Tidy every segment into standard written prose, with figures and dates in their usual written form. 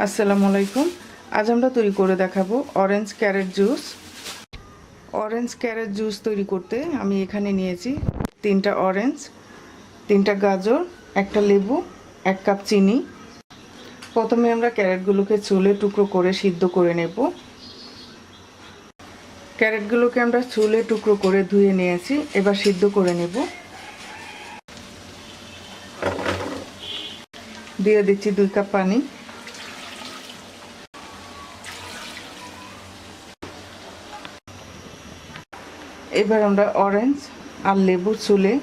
আসসালামু আলাইকুম। আজ আমরা তৈরি করে দেখাবো orange carrot juice. Orange carrot juice তৈরি করতে আমি এখানে নিয়েছি 3টা অরেঞ্জ, 3টা গাজর, একটা লেবু, 1 কাপ চিনি। প্রথমে আমরা ক্যারেটগুলোকে ছুলে টুকরো করে সিদ্ধ করে নেব। ক্যারেটগুলোকে আমরা ছুলে টুকরো করে ধুয়ে নিয়েছি, এবার সিদ্ধ করে নেব। দিয়ে দিচ্ছি 2 কাপ পানি। এবার আমরা অরেঞ্জ আর লেবু ছুলে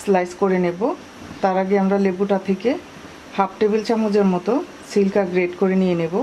স্লাইস করে নেব। তার আগে আমরা লেবুটা থেকে 1/2 টেবিল চামচের মতো সিল্কা গ্রেট করে নিয়ে নেব।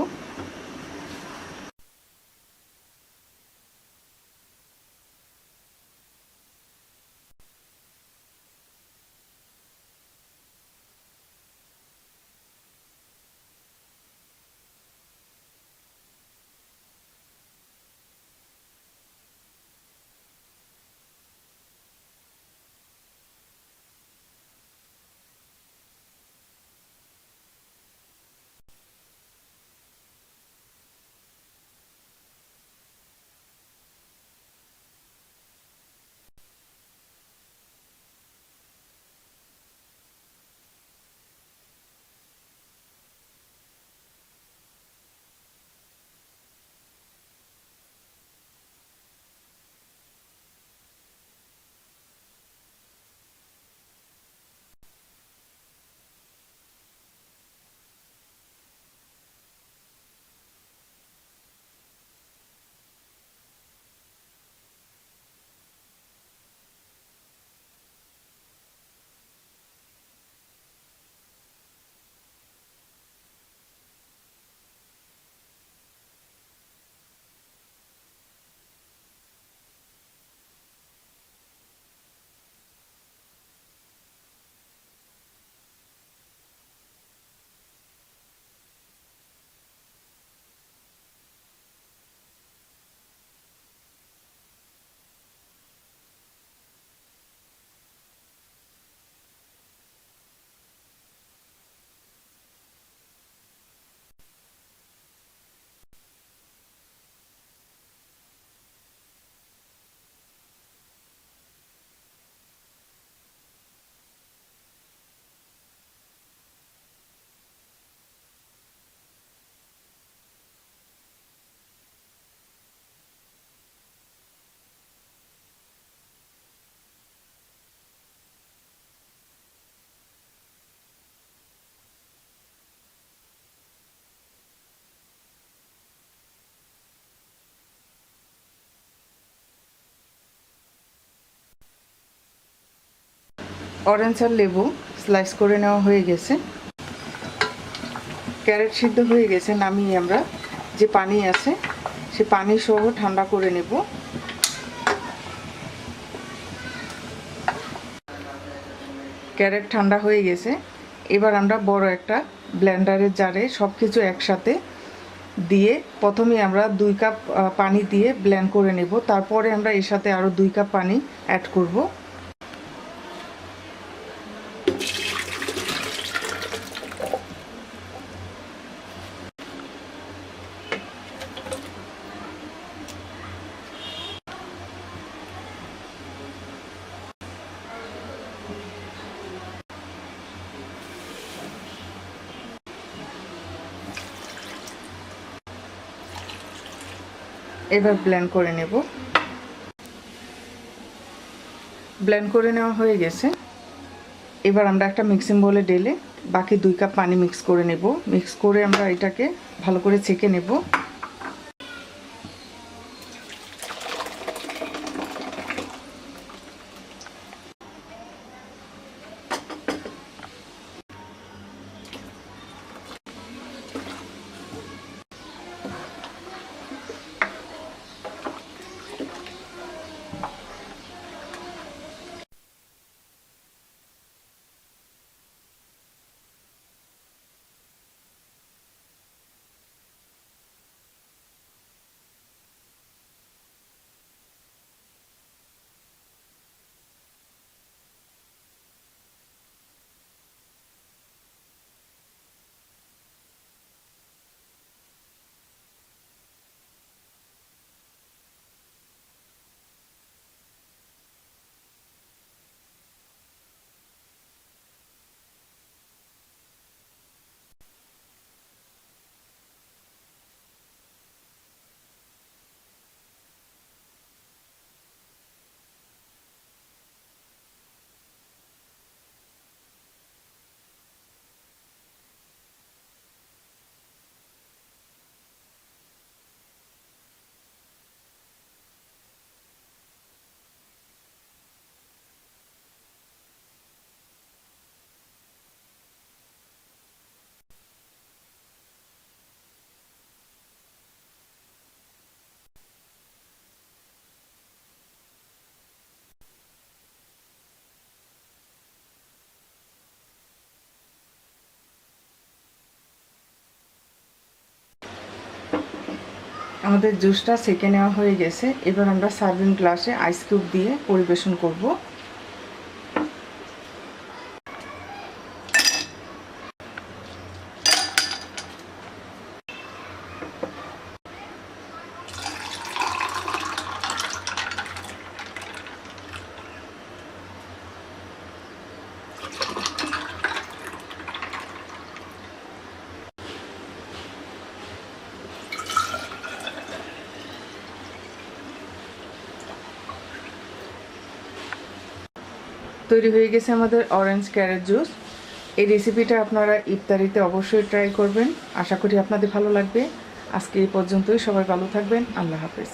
অরেঞ্জ আর লেবু স্লাইস করে নেওয়া হয়ে গেছে। ক্যারেট সিদ্ধ হয়ে গেছে, নামিয়ে আমরা যে পানি আছে সে পানি সহ ঠান্ডা করে নেব। ক্যারেট ঠান্ডা হয়ে গেছে, এবার আমরা বড় একটা ব্লেন্ডারের জারে সব কিছু একসাথে দিয়ে প্রথমে আমরা 2 কাপ পানি দিয়ে ব্লেন্ড করে নেব। তারপরে আমরা এর সাথে আরও 2 কাপ পানি অ্যাড করব। এবার ব্লেন্ড করে নেব। ব্লেন্ড করে নেওয়া হয়ে গেছে, এবার আমরা একটা মিক্সিং বোলে ঢেলে বাকি 2 কাপ পানি মিক্স করে নেব। মিক্স করে আমরা এটাকে ভালো করে ছেঁকে নেব। আমাদের জুসটা সেকে নেওয়া হয়ে গেছে। এবার আমরা সার্ভিং গ্লাসে আইস কিউব দিয়ে পরিবেশন করব। তৈরি হয়ে গেছে আমাদের অরেঞ্জ ক্যারেট জুস। এই রেসিপিটা আপনারা ইফতারিতে অবশ্যই ট্রাই করবেন। আশা করি আপনাদের ভালো লাগবে। আজকে এই পর্যন্তই। সবাই ভালো থাকবেন। আল্লাহ হাফেজ।